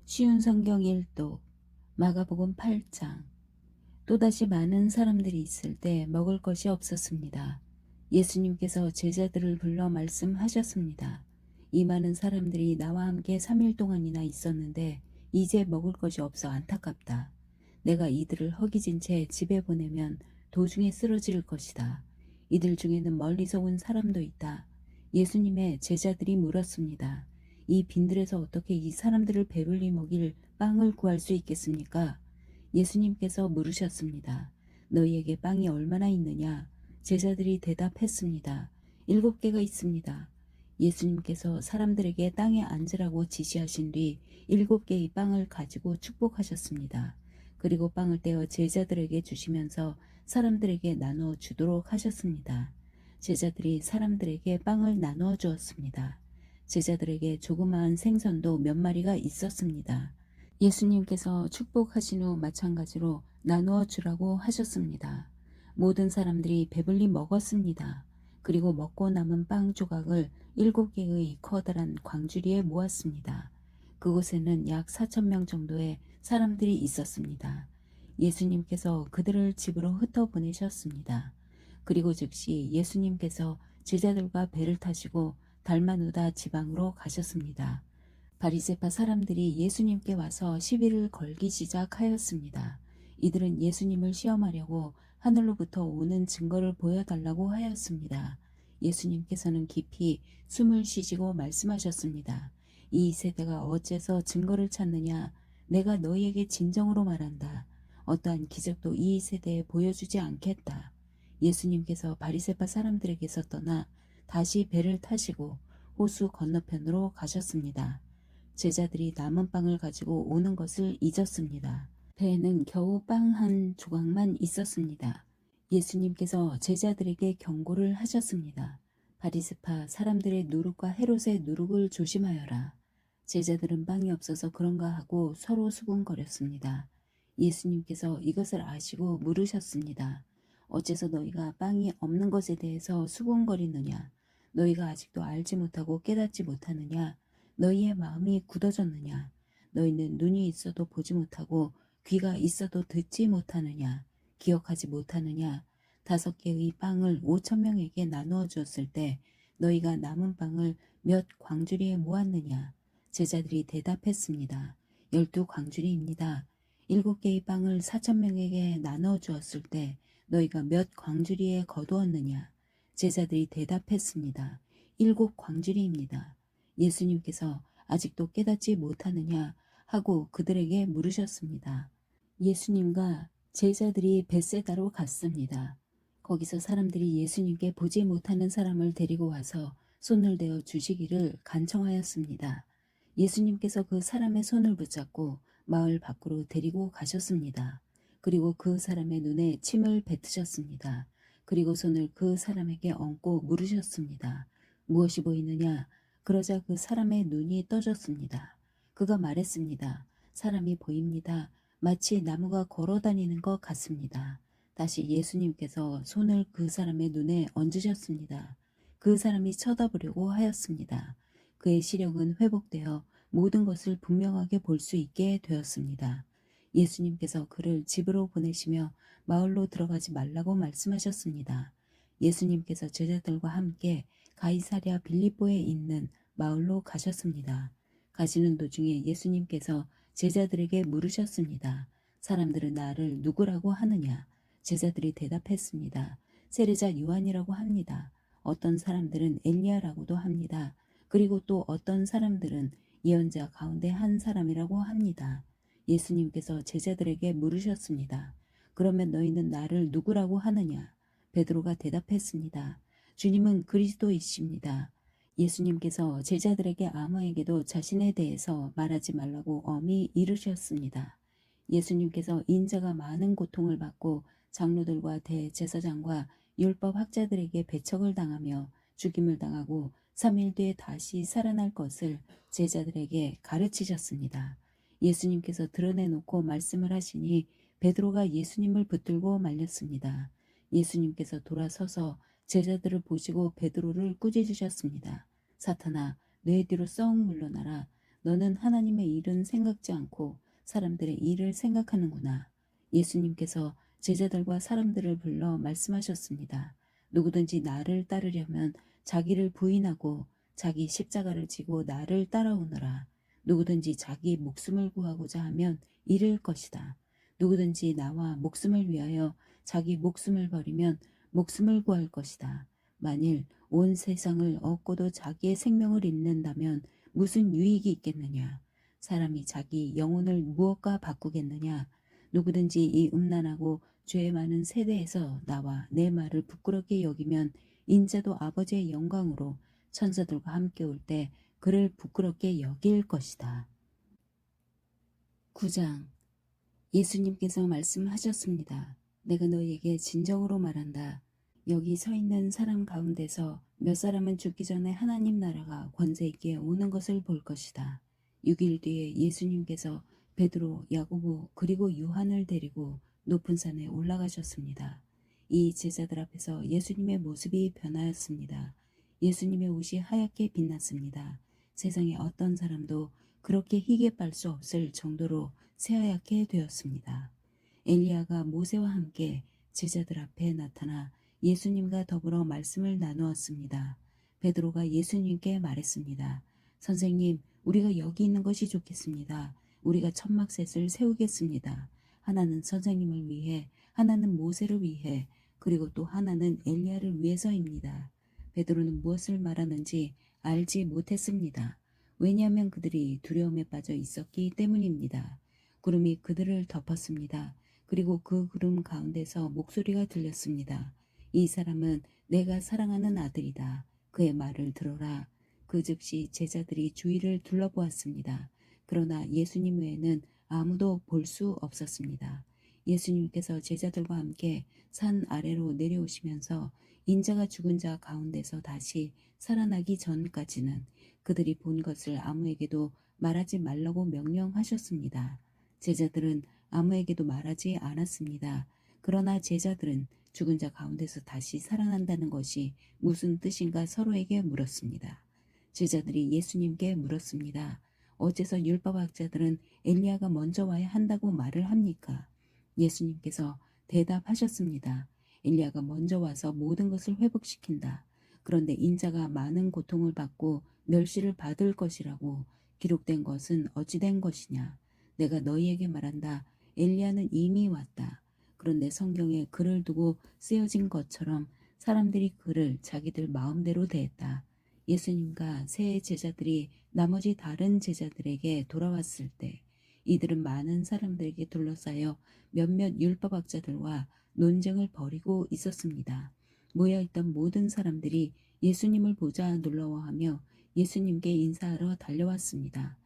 쉬운 성경 1도 마가복음 8장. 또다시 많은 사람들이 있을 때 먹을 것이 없었습니다. 예수님께서 제자들을 불러 말씀하셨습니다. 이 많은 사람들이 나와 함께 3일 동안이나 있었는데 이제 먹을 것이 없어 안타깝다. 내가 이들을 허기진 채 집에 보내면 도중에 쓰러질 것이다. 이들 중에는 멀리서 온 사람도 있다. 예수님의 제자들이 물었습니다. 이 빈들에서 어떻게 이 사람들을 배불리 먹일 빵을 구할 수 있겠습니까? 예수님께서 물으셨습니다. 너희에게 빵이 얼마나 있느냐? 제자들이 대답했습니다. 7개가 있습니다. 예수님께서 사람들에게 땅에 앉으라고 지시하신 뒤 7개의 빵을 가지고 축복하셨습니다. 그리고 빵을 떼어 제자들에게 주시면서 사람들에게 나누어 주도록 하셨습니다. 제자들이 사람들에게 빵을 나누어 주었습니다. 제자들에게 조그마한 생선도 몇 마리가 있었습니다. 예수님께서 축복하신 후 마찬가지로 나누어 주라고 하셨습니다. 모든 사람들이 배불리 먹었습니다. 그리고 먹고 남은 빵 조각을 7개의 커다란 광주리에 모았습니다. 그곳에는 약 4,000명 정도의 사람들이 있었습니다. 예수님께서 그들을 집으로 흩어보내셨습니다. 그리고 즉시 예수님께서 제자들과 배를 타시고 달마누다 지방으로 가셨습니다. 바리새파 사람들이 예수님께 와서 시비를 걸기 시작하였습니다. 이들은 예수님을 시험하려고 하늘로부터 오는 증거를 보여달라고 하였습니다. 예수님께서는 깊이 숨을 쉬시고 말씀하셨습니다. 이 세대가 어째서 증거를 찾느냐? 내가 너희에게 진정으로 말한다. 어떠한 기적도 이 세대에 보여주지 않겠다. 예수님께서 바리새파 사람들에게서 떠나 다시 배를 타시고 호수 건너편으로 가셨습니다. 제자들이 남은 빵을 가지고 오는 것을 잊었습니다. 배에는 겨우 빵 한 조각만 있었습니다. 예수님께서 제자들에게 경고를 하셨습니다. 바리새파 사람들의 누룩과 헤롯의 누룩을 조심하여라. 제자들은 빵이 없어서 그런가 하고 서로 수군거렸습니다. 예수님께서 이것을 아시고 물으셨습니다. 어째서 너희가 빵이 없는 것에 대해서 수군거리느냐? 너희가 아직도 알지 못하고 깨닫지 못하느냐? 너희의 마음이 굳어졌느냐? 너희는 눈이 있어도 보지 못하고 귀가 있어도 듣지 못하느냐? 기억하지 못하느냐? 5개의 빵을 5,000명에게 나누어 주었을 때 너희가 남은 빵을 몇 광주리에 모았느냐? 제자들이 대답했습니다. 12광주리입니다. 7개의 빵을 4,000명에게 나누어 주었을 때 너희가 몇 광주리에 거두었느냐? 제자들이 대답했습니다. 7광주리입니다. 예수님께서 아직도 깨닫지 못하느냐 하고 그들에게 물으셨습니다. 예수님과 제자들이 벳세다로 갔습니다. 거기서 사람들이 예수님께 보지 못하는 사람을 데리고 와서 손을 대어 주시기를 간청하였습니다. 예수님께서 그 사람의 손을 붙잡고 마을 밖으로 데리고 가셨습니다. 그리고 그 사람의 눈에 침을 뱉으셨습니다. 그리고 손을 그 사람에게 얹고 물으셨습니다. 무엇이 보이느냐? 그러자 그 사람의 눈이 떠졌습니다. 그가 말했습니다. 사람이 보입니다. 마치 나무가 걸어다니는 것 같습니다. 다시 예수님께서 손을 그 사람의 눈에 얹으셨습니다. 그 사람이 쳐다보려고 하였습니다. 그의 시력은 회복되어 모든 것을 분명하게 볼 수 있게 되었습니다. 예수님께서 그를 집으로 보내시며 마을로 들어가지 말라고 말씀하셨습니다. 예수님께서 제자들과 함께 가이사랴 빌립보에 있는 마을로 가셨습니다. 가시는 도중에 예수님께서 제자들에게 물으셨습니다. 사람들은 나를 누구라고 하느냐? 제자들이 대답했습니다. 세례자 요한이라고 합니다. 어떤 사람들은 엘리야라고도 합니다. 그리고 또 어떤 사람들은 예언자 가운데 한 사람이라고 합니다. 예수님께서 제자들에게 물으셨습니다. 그러면 너희는 나를 누구라고 하느냐? 베드로가 대답했습니다. 주님은 그리스도이십니다. 예수님께서 제자들에게 아무에게도 자신에 대해서 말하지 말라고 엄히 이르셨습니다. 예수님께서 인자가 많은 고통을 받고 장로들과 대제사장과 율법 학자들에게 배척을 당하며 죽임을 당하고 3일 뒤에 다시 살아날 것을 제자들에게 가르치셨습니다. 예수님께서 드러내놓고 말씀을 하시니 베드로가 예수님을 붙들고 말렸습니다. 예수님께서 돌아서서 제자들을 보시고 베드로를 꾸짖으셨습니다. 사탄아, 내 뒤로 썩 물러나라. 너는 하나님의 일은 생각지 않고 사람들의 일을 생각하는구나. 예수님께서 제자들과 사람들을 불러 말씀하셨습니다. 누구든지 나를 따르려면 자기를 부인하고 자기 십자가를 지고 나를 따라오너라. 누구든지 자기 목숨을 구하고자 하면 잃을 것이다. 누구든지 나와 목숨을 위하여 자기 목숨을 버리면 목숨을 구할 것이다. 만일 온 세상을 얻고도 자기의 생명을 잃는다면 무슨 유익이 있겠느냐? 사람이 자기 영혼을 무엇과 바꾸겠느냐? 누구든지 이 음란하고 죄 많은 세대에서 나와 내 말을 부끄럽게 여기면 인자도 아버지의 영광으로 천사들과 함께 올 때 그를 부끄럽게 여길 것이다. 9장. 예수님께서 말씀하셨습니다. 내가 너희에게 진정으로 말한다. 여기 서 있는 사람 가운데서 몇 사람은 죽기 전에 하나님 나라가 권세 있게 오는 것을 볼 것이다. 6일 뒤에 예수님께서 베드로, 야고보 그리고 요한을 데리고 높은 산에 올라가셨습니다. 이 제자들 앞에서 예수님의 모습이 변하였습니다. 예수님의 옷이 하얗게 빛났습니다. 세상에 어떤 사람도 그렇게 희게 빨 수 없을 정도로 새하얗게 되었습니다. 엘리야가 모세와 함께 제자들 앞에 나타나 예수님과 더불어 말씀을 나누었습니다. 베드로가 예수님께 말했습니다. 선생님, 우리가 여기 있는 것이 좋겠습니다. 우리가 천막셋을 세우겠습니다. 하나는 선생님을 위해, 하나는 모세를 위해, 그리고 또 하나는 엘리야를 위해서입니다. 베드로는 무엇을 말하는지 알지 못했습니다. 왜냐하면 그들이 두려움에 빠져 있었기 때문입니다. 구름이 그들을 덮었습니다. 그리고 그 구름 가운데서 목소리가 들렸습니다. 이 사람은 내가 사랑하는 아들이다. 그의 말을 들어라. 그 즉시 제자들이 주위를 둘러보았습니다. 그러나 예수님 외에는 아무도 볼 수 없었습니다. 예수님께서 제자들과 함께 산 아래로 내려오시면서 인자가 죽은 자 가운데서 다시 살아나기 전까지는 그들이 본 것을 아무에게도 말하지 말라고 명령하셨습니다. 제자들은 아무에게도 말하지 않았습니다. 그러나 제자들은 죽은 자 가운데서 다시 살아난다는 것이 무슨 뜻인가 서로에게 물었습니다. 제자들이 예수님께 물었습니다. 어째서 율법학자들은 엘리야가 먼저 와야 한다고 말을 합니까? 예수님께서 대답하셨습니다. 엘리야가 먼저 와서 모든 것을 회복시킨다. 그런데 인자가 많은 고통을 받고 멸시를 받을 것이라고 기록된 것은 어찌 된 것이냐? 내가 너희에게 말한다. 엘리야는 이미 왔다. 그런데 성경에 글을 두고 쓰여진 것처럼 사람들이 그를 자기들 마음대로 대했다. 예수님과 세 제자들이 나머지 다른 제자들에게 돌아왔을 때 이들은 많은 사람들에게 둘러싸여 몇몇 율법학자들과 논쟁을 벌이고 있었습니다. 모여있던 모든 사람들이 예수님을 보자 놀라워하며 예수님께 인사하러 달려왔습니다.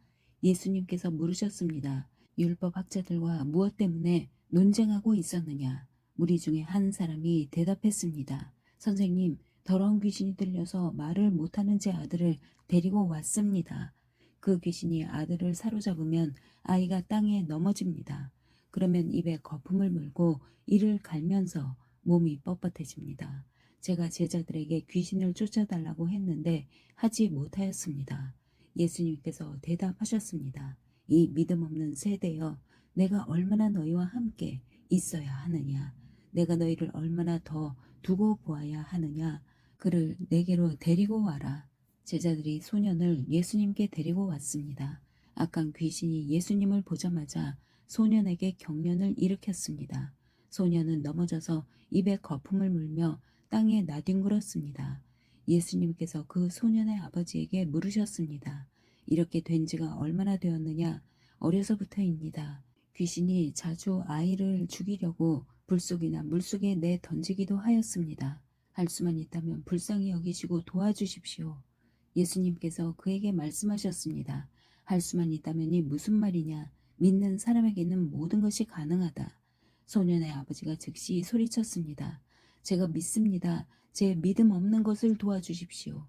예수님께서 물으셨습니다. 율법학자들과 무엇 때문에 논쟁하고 있었느냐? 무리 중에 한 사람이 대답했습니다. 선생님, 더러운 귀신이 들려서 말을 못하는 제 아들을 데리고 왔습니다. 그 귀신이 아들을 사로잡으면 아이가 땅에 넘어집니다. 그러면 입에 거품을 물고 이를 갈면서 몸이 뻣뻣해집니다. 제가 제자들에게 귀신을 쫓아달라고 했는데 하지 못하였습니다. 예수님께서 대답하셨습니다. 이 믿음 없는 세대여, 내가 얼마나 너희와 함께 있어야 하느냐? 내가 너희를 얼마나 더 두고 보아야 하느냐? 그를 내게로 데리고 와라. 제자들이 소년을 예수님께 데리고 왔습니다. 악한 귀신이 예수님을 보자마자 소년에게 경련을 일으켰습니다. 소년은 넘어져서 입에 거품을 물며 땅에 나뒹굴었습니다. 예수님께서 그 소년의 아버지에게 물으셨습니다. 이렇게 된 지가 얼마나 되었느냐? 어려서부터입니다. 귀신이 자주 아이를 죽이려고 불속이나 물속에 내 던지기도 하였습니다. 할 수만 있다면 불쌍히 여기시고 도와주십시오. 예수님께서 그에게 말씀하셨습니다. 할 수만 있다면이 무슨 말이냐? 믿는 사람에게는 모든 것이 가능하다. 소년의 아버지가 즉시 소리쳤습니다. 제가 믿습니다. 제 믿음 없는 것을 도와주십시오.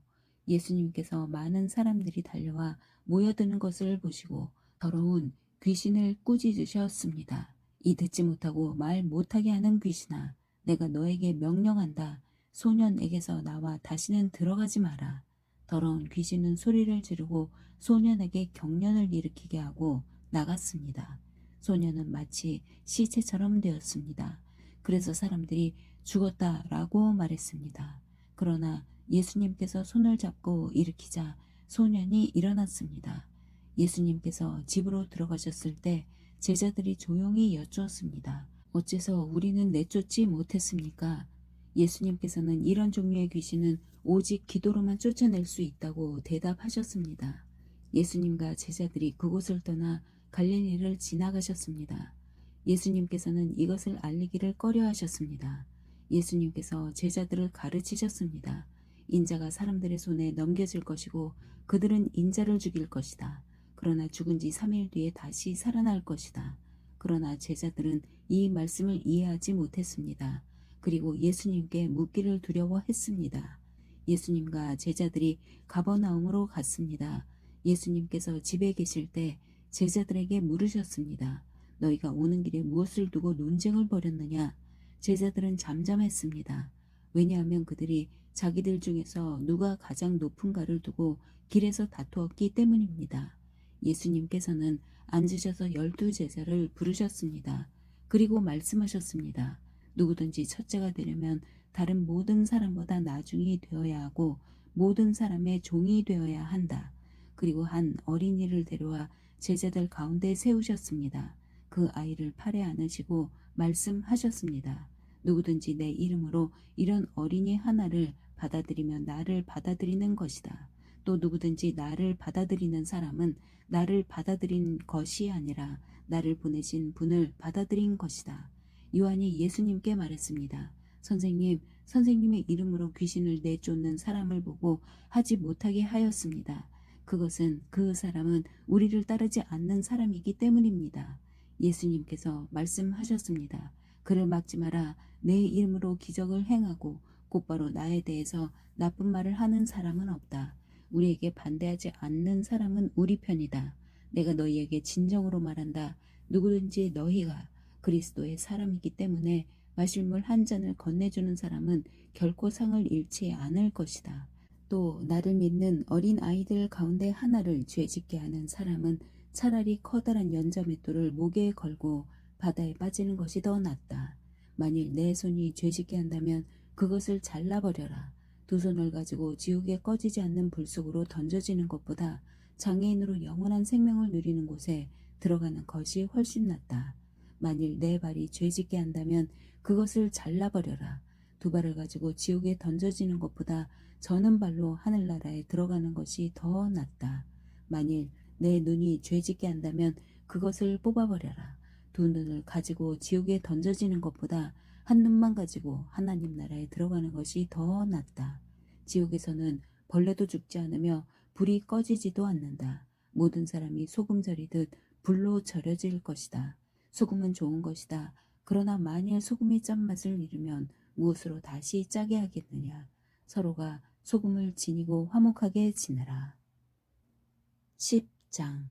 예수님께서 많은 사람들이 달려와 모여드는 것을 보시고 더러운 귀신을 꾸짖으셨습니다. 이 듣지 못하고 말 못하게 하는 귀신아, 내가 너에게 명령한다. 소년에게서 나와 다시는 들어가지 마라. 더러운 귀신은 소리를 지르고 소년에게 경련을 일으키게 하고 나갔습니다. 소년은 마치 시체처럼 되었습니다. 그래서 사람들이 죽었다라고 말했습니다. 그러나 예수님께서 손을 잡고 일으키자 소년이 일어났습니다. 예수님께서 집으로 들어가셨을 때 제자들이 조용히 여쭈었습니다. 어째서 우리는 내쫓지 못했습니까? 예수님께서는 이런 종류의 귀신은 오직 기도로만 쫓아낼 수 있다고 대답하셨습니다. 예수님과 제자들이 그곳을 떠나 갈릴리를 지나가셨습니다. 예수님께서는 이것을 알리기를 꺼려하셨습니다. 예수님께서 제자들을 가르치셨습니다. 인자가 사람들의 손에 넘겨질 것이고 그들은 인자를 죽일 것이다. 그러나 죽은 지 3일 뒤에 다시 살아날 것이다. 그러나 제자들은 이 말씀을 이해하지 못했습니다. 그리고 예수님께 묻기를 두려워했습니다. 예수님과 제자들이 가버나움으로 갔습니다. 예수님께서 집에 계실 때 제자들에게 물으셨습니다. 너희가 오는 길에 무엇을 두고 논쟁을 벌였느냐? 제자들은 잠잠했습니다. 왜냐하면 그들이 자기들 중에서 누가 가장 높은가를 두고 길에서 다투었기 때문입니다. 예수님께서는 앉으셔서 12제자를 부르셨습니다. 그리고 말씀하셨습니다. 누구든지 첫째가 되려면 다른 모든 사람보다 나중이 되어야 하고 모든 사람의 종이 되어야 한다. 그리고 한 어린이를 데려와 제자들 가운데 세우셨습니다. 그 아이를 팔에 안으시고 말씀하셨습니다. 누구든지 내 이름으로 이런 어린이 하나를 받아들이면 나를 받아들이는 것이다. 또 누구든지 나를 받아들이는 사람은 나를 받아들인 것이 아니라 나를 보내신 분을 받아들인 것이다. 요한이 예수님께 말했습니다. 선생님, 선생님의 이름으로 귀신을 내쫓는 사람을 보고 하지 못하게 하였습니다. 그것은 그 사람은 우리를 따르지 않는 사람이기 때문입니다. 예수님께서 말씀하셨습니다. 그를 막지 마라. 내 이름으로 기적을 행하고 곧바로 나에 대해서 나쁜 말을 하는 사람은 없다. 우리에게 반대하지 않는 사람은 우리 편이다. 내가 너희에게 진정으로 말한다. 누구든지 너희가 그리스도의 사람이기 때문에 마실 물 한 잔을 건네주는 사람은 결코 상을 잃지 않을 것이다. 또 나를 믿는 어린 아이들 가운데 하나를 죄짓게 하는 사람은 차라리 커다란 연자맷돌을 목에 걸고 바다에 빠지는 것이 더 낫다. 만일 내 손이 죄짓게 한다면 그것을 잘라버려라. 두 손을 가지고 지옥에 꺼지지 않는 불 속으로 던져지는 것보다 장애인으로 영원한 생명을 누리는 곳에 들어가는 것이 훨씬 낫다. 만일 내 발이 죄짓게 한다면 그것을 잘라버려라. 두 발을 가지고 지옥에 던져지는 것보다 저는 발로 하늘나라에 들어가는 것이 더 낫다. 만일 내 눈이 죄짓게 한다면 그것을 뽑아버려라. 두 눈을 가지고 지옥에 던져지는 것보다 한 눈만 가지고 하나님 나라에 들어가는 것이 더 낫다. 지옥에서는 벌레도 죽지 않으며 불이 꺼지지도 않는다. 모든 사람이 소금 절이듯 불로 절여질 것이다. 소금은 좋은 것이다. 그러나 만일 소금이 짠맛을 잃으면 무엇으로 다시 짜게 하겠느냐. 서로가 소금을 지니고 화목하게 지내라. 10장.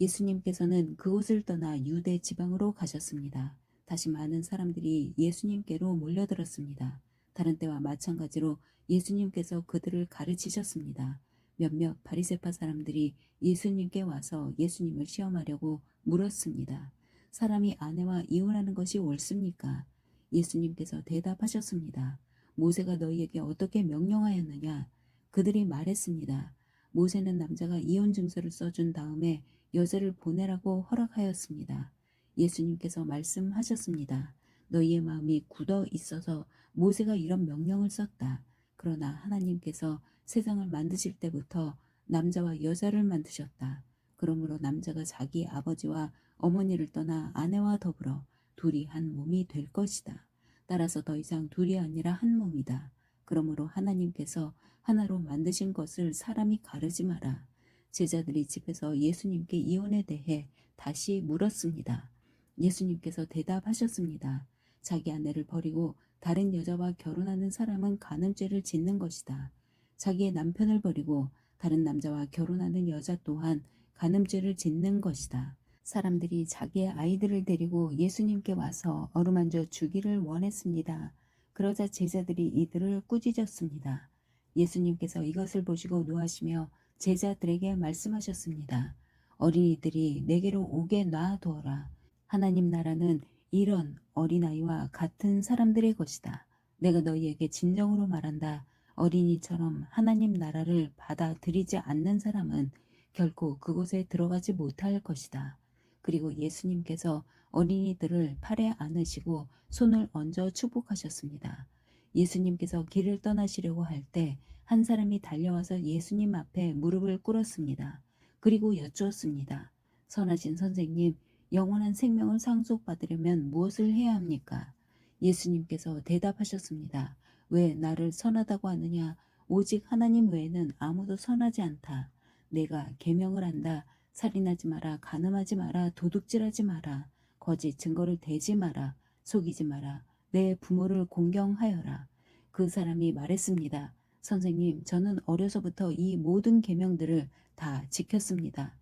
예수님께서는 그곳을 떠나 유대 지방으로 가셨습니다. 다시 많은 사람들이 예수님께로 몰려들었습니다. 다른 때와 마찬가지로 예수님께서 그들을 가르치셨습니다. 몇몇 바리새파 사람들이 예수님께 와서 예수님을 시험하려고 물었습니다. 사람이 아내와 이혼하는 것이 옳습니까? 예수님께서 대답하셨습니다. 모세가 너희에게 어떻게 명령하였느냐? 그들이 말했습니다. 모세는 남자가 이혼 증서를 써준 다음에 여자를 보내라고 허락하였습니다. 예수님께서 말씀하셨습니다. 너희의 마음이 굳어 있어서 모세가 이런 명령을 썼다. 그러나 하나님께서 세상을 만드실 때부터 남자와 여자를 만드셨다. 그러므로 남자가 자기 아버지와 어머니를 떠나 아내와 더불어 둘이 한 몸이 될 것이다. 따라서 더 이상 둘이 아니라 한 몸이다. 그러므로 하나님께서 하나로 만드신 것을 사람이 가르지 마라. 제자들이 집에서 예수님께 이혼에 대해 다시 물었습니다. 예수님께서 대답하셨습니다. 자기 아내를 버리고 다른 여자와 결혼하는 사람은 간음죄를 짓는 것이다. 자기의 남편을 버리고 다른 남자와 결혼하는 여자 또한 간음죄를 짓는 것이다. 사람들이 자기의 아이들을 데리고 예수님께 와서 어루만져 주기를 원했습니다. 그러자 제자들이 이들을 꾸짖었습니다. 예수님께서 이것을 보시고 노하시며 제자들에게 말씀하셨습니다. 어린이들이 내게로 오게 놔두어라. 하나님 나라는 이런 어린아이와 같은 사람들의 것이다. 내가 너희에게 진정으로 말한다. 어린이처럼 하나님 나라를 받아들이지 않는 사람은 결코 그곳에 들어가지 못할 것이다. 그리고 예수님께서 어린이들을 팔에 안으시고 손을 얹어 축복하셨습니다. 예수님께서 길을 떠나시려고 할 때 한 사람이 달려와서 예수님 앞에 무릎을 꿇었습니다. 그리고 여쭈었습니다. 선하신 선생님, 영원한 생명을 상속받으려면 무엇을 해야 합니까? 예수님께서 대답하셨습니다. 왜 나를 선하다고 하느냐? 오직 하나님 외에는 아무도 선하지 않다. 내가 계명을 한다. 살인하지 마라. 간음하지 마라. 도둑질하지 마라. 거짓 증거를 대지 마라. 속이지 마라. 내 부모를 공경하여라. 그 사람이 말했습니다. 선생님, 저는 어려서부터 이 모든 계명들을 다 지켰습니다.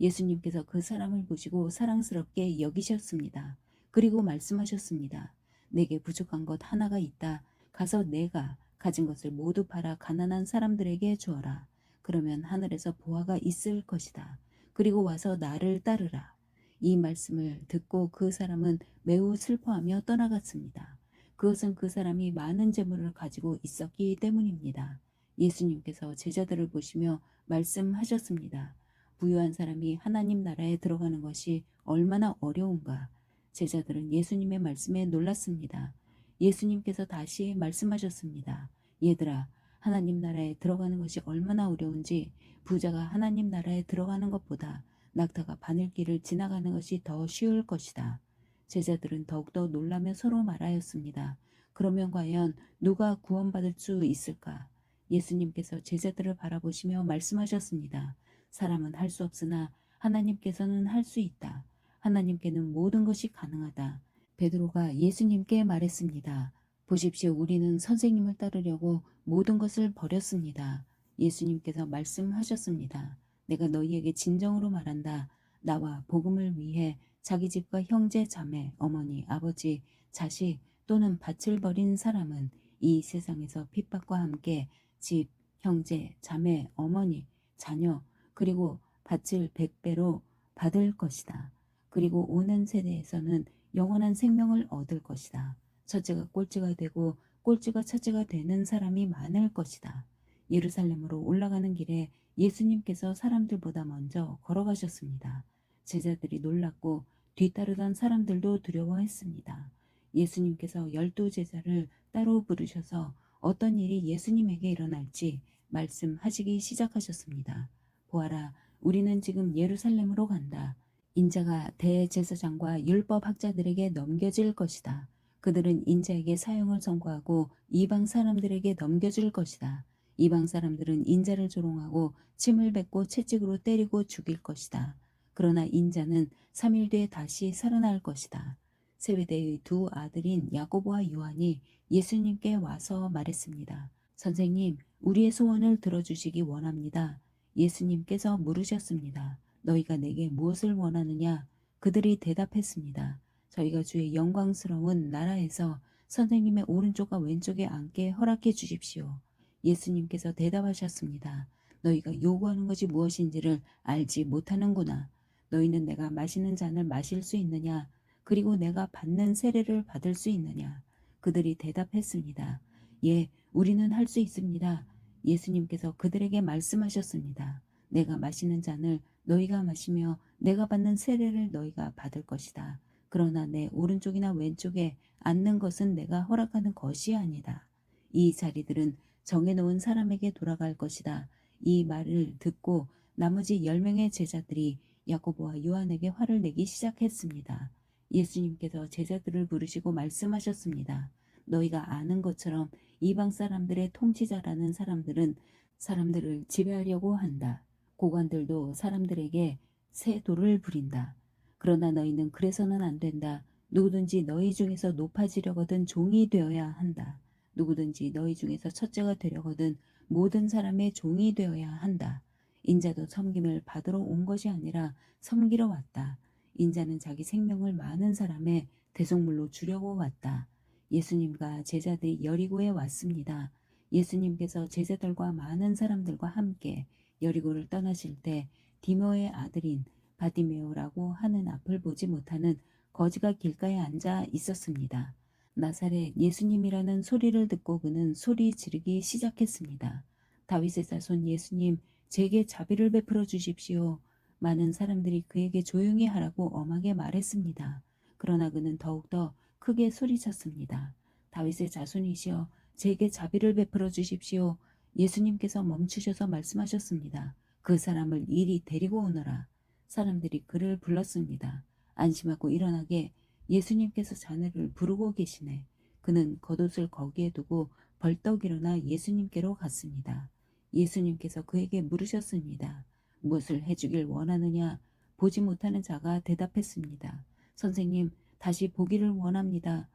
예수님께서 그 사람을 보시고 사랑스럽게 여기셨습니다. 그리고 말씀하셨습니다. 내게 부족한 것 하나가 있다. 가서 내가 가진 것을 모두 팔아 가난한 사람들에게 주어라. 그러면 하늘에서 보화가 있을 것이다. 그리고 와서 나를 따르라. 이 말씀을 듣고 그 사람은 매우 슬퍼하며 떠나갔습니다. 그것은 그 사람이 많은 재물을 가지고 있었기 때문입니다. 예수님께서 제자들을 보시며 말씀하셨습니다. 부유한 사람이 하나님 나라에 들어가는 것이 얼마나 어려운가. 제자들은 예수님의 말씀에 놀랐습니다. 예수님께서 다시 말씀하셨습니다. 얘들아, 하나님 나라에 들어가는 것이 얼마나 어려운지 부자가 하나님 나라에 들어가는 것보다 낙타가 바늘길을 지나가는 것이 더 쉬울 것이다. 제자들은 더욱더 놀라며 서로 말하였습니다. 그러면 과연 누가 구원받을 수 있을까? 예수님께서 제자들을 바라보시며 말씀하셨습니다. 사람은 할 수 없으나 하나님께서는 할 수 있다. 하나님께는 모든 것이 가능하다. 베드로가 예수님께 말했습니다. 보십시오. 우리는 선생님을 따르려고 모든 것을 버렸습니다. 예수님께서 말씀하셨습니다. 내가 너희에게 진정으로 말한다. 나와 복음을 위해 자기 집과 형제, 자매, 어머니, 아버지, 자식 또는 밭을 버린 사람은 이 세상에서 핍박과 함께 집, 형제, 자매, 어머니, 자녀, 그리고 밭을 100배로 받을 것이다. 그리고 오는 세대에서는 영원한 생명을 얻을 것이다. 첫째가 꼴찌가 되고 꼴찌가 첫째가 되는 사람이 많을 것이다. 예루살렘으로 올라가는 길에 예수님께서 사람들보다 먼저 걸어가셨습니다. 제자들이 놀랐고 뒤따르던 사람들도 두려워했습니다. 예수님께서 12제자를 따로 부르셔서 어떤 일이 예수님에게 일어날지 말씀하시기 시작하셨습니다. 보아라, 우리는 지금 예루살렘으로 간다. 인자가 대제사장과 율법학자들에게 넘겨질 것이다. 그들은 인자에게 사형을 선고하고 이방 사람들에게 넘겨줄 것이다. 이방 사람들은 인자를 조롱하고 침을 뱉고 채찍으로 때리고 죽일 것이다. 그러나 인자는 3일 뒤에 다시 살아날 것이다. 세베대의 두 아들인 야고보와 요한이 예수님께 와서 말했습니다. 선생님, 우리의 소원을 들어주시기 원합니다. 예수님께서 물으셨습니다. 너희가 내게 무엇을 원하느냐? 그들이 대답했습니다. 저희가 주의 영광스러운 나라에서 선생님의 오른쪽과 왼쪽에 앉게 허락해 주십시오. 예수님께서 대답하셨습니다. 너희가 요구하는 것이 무엇인지를 알지 못하는구나. 너희는 내가 마시는 잔을 마실 수 있느냐? 그리고 내가 받는 세례를 받을 수 있느냐? 그들이 대답했습니다. 예, 우리는 할 수 있습니다. 예수님께서 그들에게 말씀하셨습니다. 내가 마시는 잔을 너희가 마시며 내가 받는 세례를 너희가 받을 것이다. 그러나 내 오른쪽이나 왼쪽에 앉는 것은 내가 허락하는 것이 아니다. 이 자리들은 정해놓은 사람에게 돌아갈 것이다. 이 말을 듣고 나머지 10명의 제자들이 야고보와 요한에게 화를 내기 시작했습니다. 예수님께서 제자들을 부르시고 말씀하셨습니다. 너희가 아는 것처럼 이방 사람들의 통치자라는 사람들은 사람들을 지배하려고 한다. 고관들도 사람들에게 새 도를 부린다. 그러나 너희는 그래서는 안 된다. 누구든지 너희 중에서 높아지려거든 종이 되어야 한다. 누구든지 너희 중에서 첫째가 되려거든 모든 사람의 종이 되어야 한다. 인자도 섬김을 받으러 온 것이 아니라 섬기러 왔다. 인자는 자기 생명을 많은 사람의 대속물로 주려고 왔다. 예수님과 제자들이 여리고에 왔습니다. 예수님께서 제자들과 많은 사람들과 함께 여리고를 떠나실 때 디모의 아들인 바디메오라고 하는 앞을 보지 못하는 거지가 길가에 앉아 있었습니다. 나사렛 예수님이라는 소리를 듣고 그는 소리 지르기 시작했습니다. 다윗의 자손 예수님, 제게 자비를 베풀어 주십시오. 많은 사람들이 그에게 조용히 하라고 엄하게 말했습니다. 그러나 그는 더욱더 크게 소리쳤습니다. 다윗의 자손이시여, 제게 자비를 베풀어 주십시오. 예수님께서 멈추셔서 말씀하셨습니다. 그 사람을 이리 데리고 오너라. 사람들이 그를 불렀습니다. 안심하고 일어나게. 예수님께서 자네를 부르고 계시네. 그는 겉옷을 거기에 두고 벌떡 일어나 예수님께로 갔습니다. 예수님께서 그에게 물으셨습니다. 무엇을 해주길 원하느냐? 보지 못하는 자가 대답했습니다. 선생님, 다시 보기를 원합니다.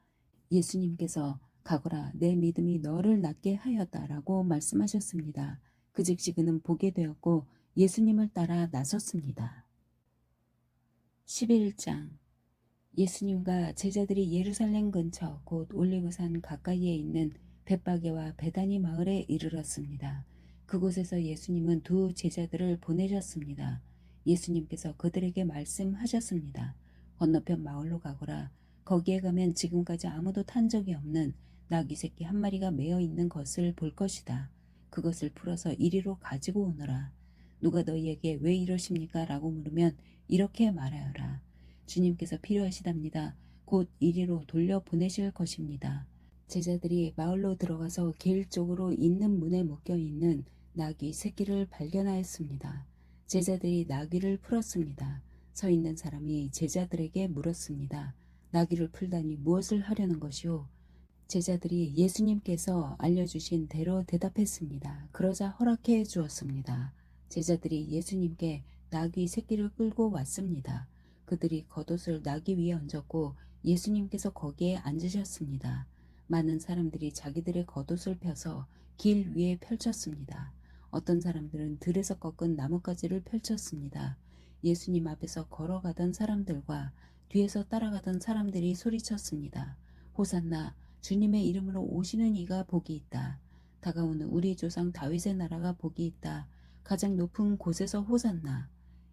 예수님께서 가거라, 내 믿음이 너를 낫게 하였다라고 말씀하셨습니다. 그 즉시 그는 보게 되었고 예수님을 따라 나섰습니다. 11장. 예수님과 제자들이 예루살렘 근처 곧 올리브산 가까이에 있는 벳바게와 베다니 마을에 이르렀습니다. 그곳에서 예수님은 두 제자들을 보내셨습니다. 예수님께서 그들에게 말씀하셨습니다. 건너편 마을로 가거라. 거기에 가면 지금까지 아무도 탄 적이 없는 나귀 새끼 한 마리가 매어 있는 것을 볼 것이다. 그것을 풀어서 이리로 가지고 오너라. 누가 너희에게 왜 이러십니까? 라고 물으면 이렇게 말하여라. 주님께서 필요하시답니다. 곧 이리로 돌려보내실 것입니다. 제자들이 마을로 들어가서 길 쪽으로 있는 문에 묶여있는 나귀 새끼를 발견하였습니다. 제자들이 나귀를 풀었습니다. 서 있는 사람이 제자들에게 물었습니다. 나귀를 풀다니 무엇을 하려는 것이오? 제자들이 예수님께서 알려주신 대로 대답했습니다. 그러자 허락해 주었습니다. 제자들이 예수님께 나귀 새끼를 끌고 왔습니다. 그들이 겉옷을 나귀 위에 얹었고 예수님께서 거기에 앉으셨습니다. 많은 사람들이 자기들의 겉옷을 펴서 길 위에 펼쳤습니다. 어떤 사람들은 들에서 꺾은 나뭇가지를 펼쳤습니다. 예수님 앞에서 걸어가던 사람들과 뒤에서 따라가던 사람들이 소리쳤습니다. 호산나, 주님의 이름으로 오시는 이가 복이 있다. 다가오는 우리 조상 다윗의 나라가 복이 있다. 가장 높은 곳에서 호산나.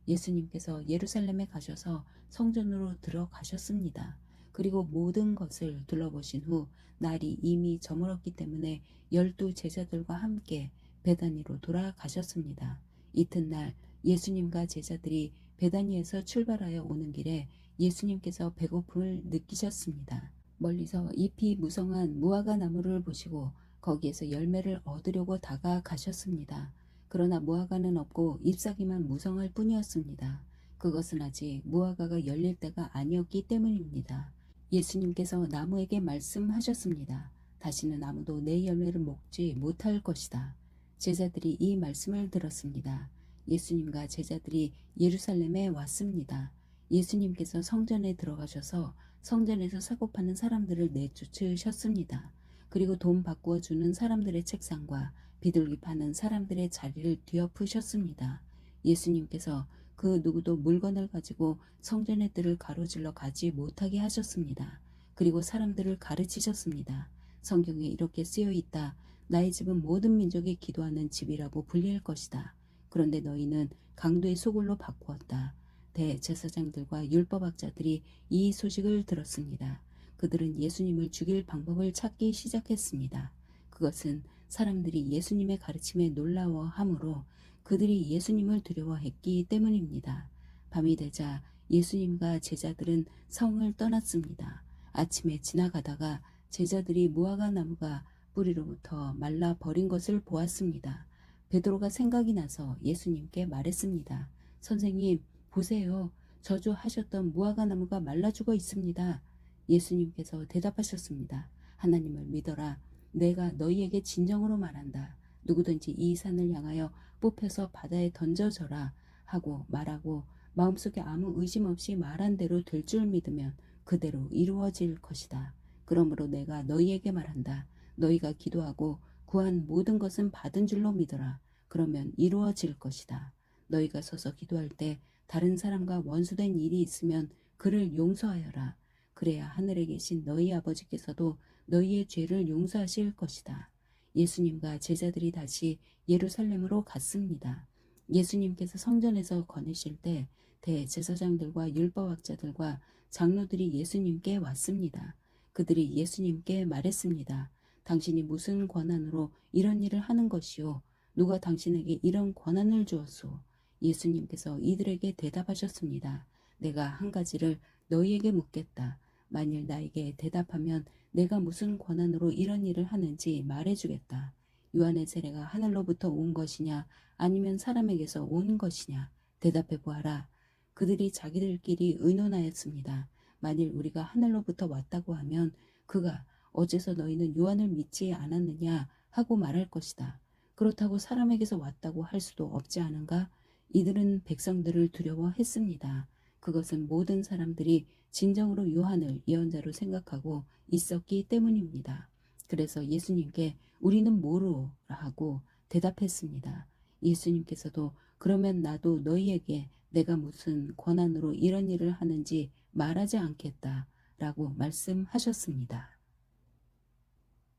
예수님께서 예루살렘에 가셔서 성전으로 들어가셨습니다. 그리고 모든 것을 둘러보신 후 날이 이미 저물었기 때문에 12 제자들과 함께 베다니로 돌아가셨습니다. 이튿날 예수님과 제자들이 베다니에서 출발하여 오는 길에 예수님께서 배고픔을 느끼셨습니다. 멀리서 잎이 무성한 무화과 나무를 보시고 거기에서 열매를 얻으려고 다가가셨습니다. 그러나 무화과는 없고 잎사귀만 무성할 뿐이었습니다. 그것은 아직 무화과가 열릴 때가 아니었기 때문입니다. 예수님께서 나무에게 말씀하셨습니다. 다시는 아무도 내 열매를 먹지 못할 것이다. 제자들이 이 말씀을 들었습니다. 예수님과 제자들이 예루살렘에 왔습니다. 예수님께서 성전에 들어가셔서 성전에서 사고 파는 사람들을 내쫓으셨습니다. 그리고 돈 바꾸어 주는 사람들의 책상과 비둘기 파는 사람들의 자리를 뒤엎으셨습니다. 예수님께서 그 누구도 물건을 가지고 성전의 뜰을 가로질러 가지 못하게 하셨습니다. 그리고 사람들을 가르치셨습니다. 성경에 이렇게 쓰여 있다. 나의 집은 모든 민족이 기도하는 집이라고 불릴 것이다. 그런데 너희는 강도의 소굴로 바꾸었다. 대제사장들과 율법학자들이 이 소식을 들었습니다. 그들은 예수님을 죽일 방법을 찾기 시작했습니다. 그것은 사람들이 예수님의 가르침에 놀라워하므로 그들이 예수님을 두려워했기 때문입니다. 밤이 되자 예수님과 제자들은 성을 떠났습니다. 아침에 지나가다가 제자들이 무화과 나무가 뿌리로부터 말라 버린 것을 보았습니다. 베드로가 생각이 나서 예수님께 말했습니다. 선생님, 보세요. 저주하셨던 무화과 나무가 말라 죽어 있습니다. 예수님께서 대답하셨습니다. 하나님을 믿어라. 내가 너희에게 진정으로 말한다. 누구든지 이 산을 향하여 뽑혀서 바다에 던져져라 하고 말하고 마음속에 아무 의심 없이 말한 대로 될 줄 믿으면 그대로 이루어질 것이다. 그러므로 내가 너희에게 말한다. 너희가 기도하고 구한 모든 것은 받은 줄로 믿어라. 그러면 이루어질 것이다. 너희가 서서 기도할 때 다른 사람과 원수된 일이 있으면 그를 용서하여라. 그래야 하늘에 계신 너희 아버지께서도 너희의 죄를 용서하실 것이다. 예수님과 제자들이 다시 예루살렘으로 갔습니다. 예수님께서 성전에서 거느실 때 대제사장들과 율법학자들과 장로들이 예수님께 왔습니다. 그들이 예수님께 말했습니다. 당신이 무슨 권한으로 이런 일을 하는 것이요? 누가 당신에게 이런 권한을 주었소? 예수님께서 이들에게 대답하셨습니다. 내가 한 가지를 너희에게 묻겠다. 만일 나에게 대답하면 내가 무슨 권한으로 이런 일을 하는지 말해주겠다. 요한의 세례가 하늘로부터 온 것이냐 아니면 사람에게서 온 것이냐 대답해 보아라. 그들이 자기들끼리 의논하였습니다. 만일 우리가 하늘로부터 왔다고 하면 그가 어째서 너희는 요한을 믿지 않았느냐 하고 말할 것이다. 그렇다고 사람에게서 왔다고 할 수도 없지 않은가? 이들은 백성들을 두려워했습니다. 그것은 모든 사람들이 진정으로 요한을 예언자로 생각하고 있었기 때문입니다. 그래서 예수님께 우리는 모르라 하고 대답했습니다. 예수님께서도 그러면 나도 너희에게 내가 무슨 권한으로 이런 일을 하는지 말하지 않겠다 라고 말씀하셨습니다.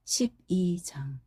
12장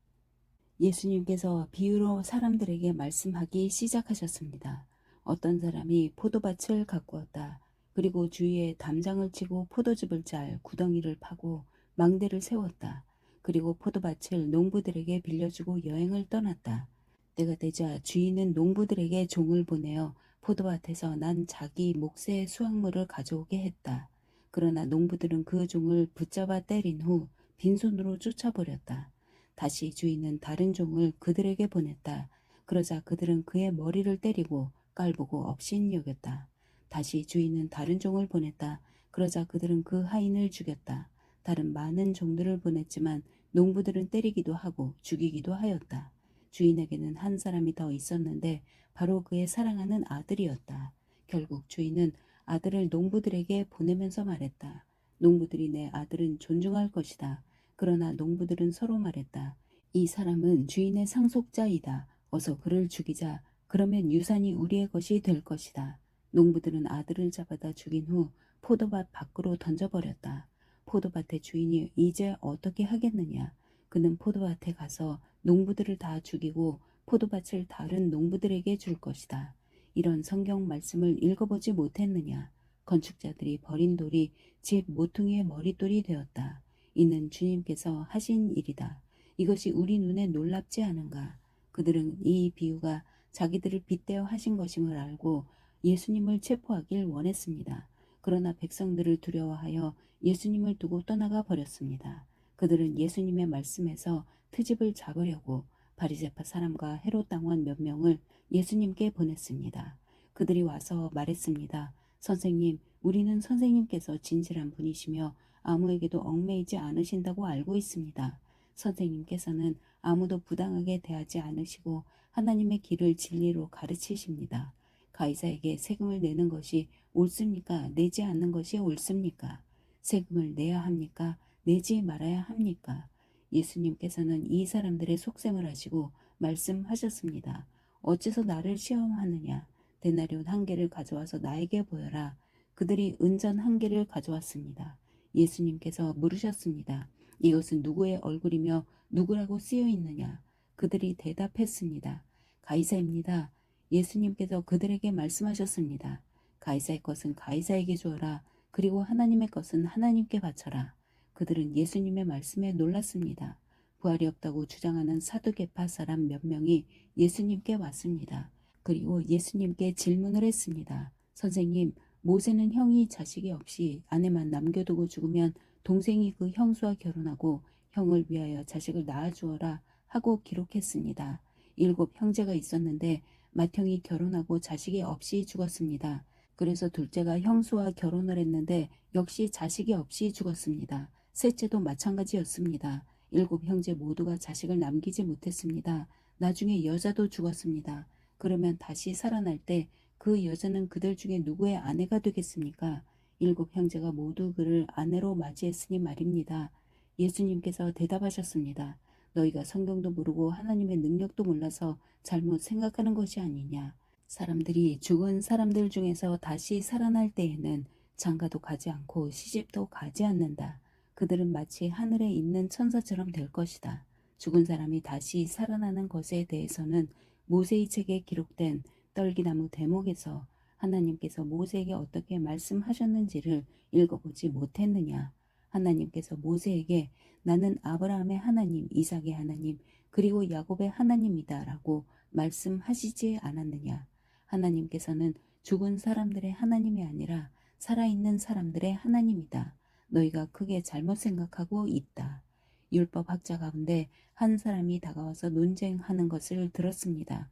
예수님께서 비유로 사람들에게 말씀하기 시작하셨습니다. 어떤 사람이 포도밭을 가꾸었다. 그리고 주위에 담장을 치고 포도즙을 짤 구덩이를 파고 망대를 세웠다. 그리고 포도밭을 농부들에게 빌려주고 여행을 떠났다. 때가 되자 주인은 농부들에게 종을 보내어 포도밭에서 난 자기 몫의 수확물을 가져오게 했다. 그러나 농부들은 그 종을 붙잡아 때린 후 빈손으로 쫓아버렸다. 다시 주인은 다른 종을 그들에게 보냈다. 그러자 그들은 그의 머리를 때리고 깔보고 업신여겼다. 다시 주인은 다른 종을 보냈다. 그러자 그들은 그 하인을 죽였다. 다른 많은 종들을 보냈지만 농부들은 때리기도 하고 죽이기도 하였다. 주인에게는 한 사람이 더 있었는데 바로 그의 사랑하는 아들이었다. 결국 주인은 아들을 농부들에게 보내면서 말했다. 농부들이 내 아들은 존중할 것이다. 그러나 농부들은 서로 말했다. 이 사람은 주인의 상속자이다. 어서 그를 죽이자. 그러면 유산이 우리의 것이 될 것이다. 농부들은 아들을 잡아다 죽인 후 포도밭 밖으로 던져버렸다. 포도밭의 주인이 이제 어떻게 하겠느냐. 그는 포도밭에 가서 농부들을 다 죽이고 포도밭을 다른 농부들에게 줄 것이다. 이런 성경 말씀을 읽어보지 못했느냐. 건축자들이 버린 돌이 집 모퉁이의 머릿돌이 되었다. 이는 주님께서 하신 일이다. 이것이 우리 눈에 놀랍지 않은가? 그들은 이 비유가 자기들을 빗대어 하신 것임을 알고 예수님을 체포하길 원했습니다. 그러나 백성들을 두려워하여 예수님을 두고 떠나가 버렸습니다. 그들은 예수님의 말씀에서 트집을 잡으려고 바리새파 사람과 헤롯 당원 몇 명을 예수님께 보냈습니다. 그들이 와서 말했습니다. 선생님, 우리는 선생님께서 진실한 분이시며 아무에게도 얽매이지 않으신다고 알고 있습니다. 선생님께서는 아무도 부당하게 대하지 않으시고 하나님의 길을 진리로 가르치십니다. 가이사에게 세금을 내는 것이 옳습니까? 내지 않는 것이 옳습니까? 세금을 내야 합니까? 내지 말아야 합니까? 예수님께서는 이 사람들의 속셈을 하시고 말씀하셨습니다. 어째서 나를 시험하느냐? 데나리온 한 개를 가져와서 나에게 보여라. 그들이 은전 한 개를 가져왔습니다. 예수님께서 물으셨습니다. 이것은 누구의 얼굴이며 누구라고 쓰여 있느냐? 그들이 대답했습니다. 가이사입니다. 예수님께서 그들에게 말씀하셨습니다. 가이사의 것은 가이사에게 주어라. 그리고 하나님의 것은 하나님께 바쳐라. 그들은 예수님의 말씀에 놀랐습니다. 부활이 없다고 주장하는 사두개파 사람 몇 명이 예수님께 왔습니다. 그리고 예수님께 질문을 했습니다. 선생님, 모세는 형이 자식이 없이 아내만 남겨두고 죽으면 동생이 그 형수와 결혼하고 형을 위하여 자식을 낳아주어라 하고 기록했습니다. 7 형제가 있었는데 맏형이 결혼하고 자식이 없이 죽었습니다. 그래서 둘째가 형수와 결혼을 했는데 역시 자식이 없이 죽었습니다. 셋째도 마찬가지였습니다. 7 형제 모두가 자식을 남기지 못했습니다. 나중에 여자도 죽었습니다. 그러면 다시 살아날 때 그 여자는 그들 중에 누구의 아내가 되겠습니까? 7 형제가 모두 그를 아내로 맞이했으니 말입니다. 예수님께서 대답하셨습니다. 너희가 성경도 모르고 하나님의 능력도 몰라서 잘못 생각하는 것이 아니냐. 사람들이 죽은 사람들 중에서 다시 살아날 때에는 장가도 가지 않고 시집도 가지 않는다. 그들은 마치 하늘에 있는 천사처럼 될 것이다. 죽은 사람이 다시 살아나는 것에 대해서는 모세의 책에 기록된 떨기나무 대목에서 하나님께서 모세에게 어떻게 말씀하셨는지를 읽어보지 못했느냐. 하나님께서 모세에게 나는 아브라함의 하나님, 이삭의 하나님, 그리고 야곱의 하나님이다 라고 말씀하시지 않았느냐. 하나님께서는 죽은 사람들의 하나님이 아니라 살아있는 사람들의 하나님이다. 너희가 크게 잘못 생각하고 있다. 율법학자 가운데 한 사람이 다가와서 논쟁하는 것을 들었습니다.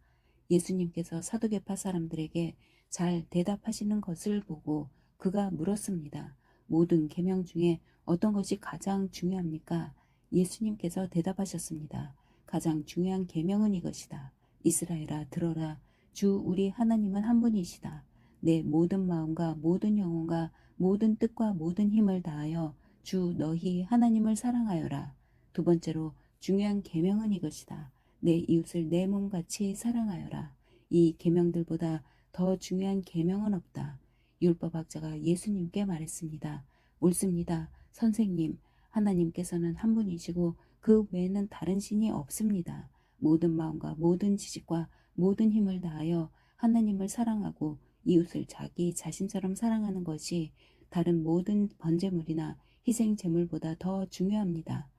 예수님께서 사두개파 사람들에게 잘 대답하시는 것을 보고 그가 물었습니다. 모든 계명 중에 어떤 것이 가장 중요합니까? 예수님께서 대답하셨습니다. 가장 중요한 계명은 이것이다. 이스라엘아 들어라. 주 우리 하나님은 한 분이시다. 내 모든 마음과 모든 영혼과 모든 뜻과 모든 힘을 다하여 주 너희 하나님을 사랑하여라. 두 번째로 중요한 계명은 이것이다. 내 이웃을 내 몸같이 사랑하여라. 이 계명들보다 더 중요한 계명은 없다. 율법학자가 예수님께 말했습니다. 옳습니다. 선생님, 하나님께서는 한 분이시고 그 외에는 다른 신이 없습니다. 모든 마음과 모든 지식과 모든 힘을 다하여 하나님을 사랑하고 이웃을 자기 자신처럼 사랑하는 것이 다른 모든 번제물이나 희생 제물보다 더 중요합니다.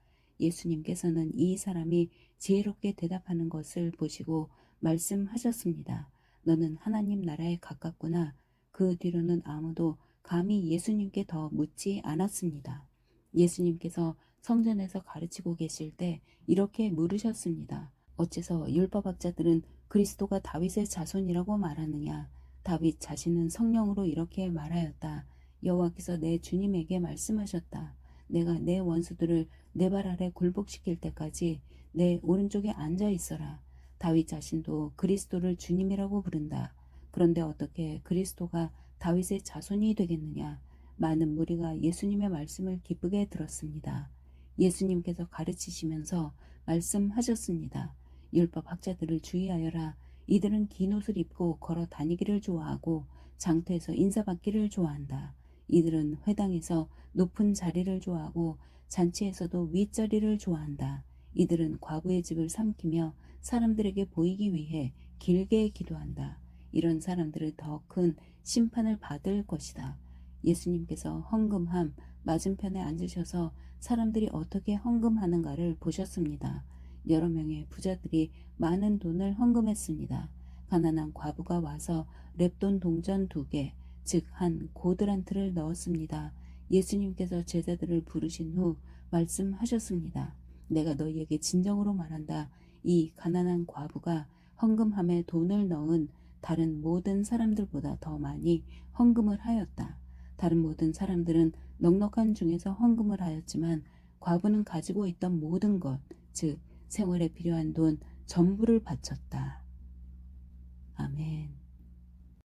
예수님께서는 이 사람이 지혜롭게 대답하는 것을 보시고 말씀하셨습니다. 너는 하나님 나라에 가깝구나. 그 뒤로는 아무도 감히 예수님께 더 묻지 않았습니다. 예수님께서 성전에서 가르치고 계실 때 이렇게 물으셨습니다. 어째서 율법학자들은 그리스도가 다윗의 자손이라고 말하느냐? 다윗 자신은 성령으로 이렇게 말하였다. 여호와께서 내 주님에게 말씀하셨다. 내가 내 원수들을 내 발 아래 굴복시킬 때까지 내 오른쪽에 앉아 있어라. 다윗 자신도 그리스도를 주님이라고 부른다. 그런데 어떻게 그리스도가 다윗의 자손이 되겠느냐? 많은 무리가 예수님의 말씀을 기쁘게 들었습니다. 예수님께서 가르치시면서 말씀하셨습니다. 율법 학자들을 주의하여라. 이들은 긴 옷을 입고 걸어 다니기를 좋아하고 장터에서 인사받기를 좋아한다. 이들은 회당에서 높은 자리를 좋아하고 잔치에서도 윗자리를 좋아한다. 이들은 과부의 집을 삼키며 사람들에게 보이기 위해 길게 기도한다. 이런 사람들을 더 큰 심판을 받을 것이다. 예수님께서 헌금함 맞은편에 앉으셔서 사람들이 어떻게 헌금하는가를 보셨습니다. 여러 명의 부자들이 많은 돈을 헌금했습니다. 가난한 과부가 와서 렙돈 동전 2개, 즉 한 고드란트를 넣었습니다. 예수님께서 제자들을 부르신 후 말씀하셨습니다. 내가 너희에게 진정으로 말한다. 이 가난한 과부가 헌금함에 돈을 넣은 다른 모든 사람들보다 더 많이 헌금을 하였다. 다른 모든 사람들은 넉넉한 중에서 헌금을 하였지만 과부는 가지고 있던 모든 것, 즉 생활에 필요한 돈 전부를 바쳤다. 아멘.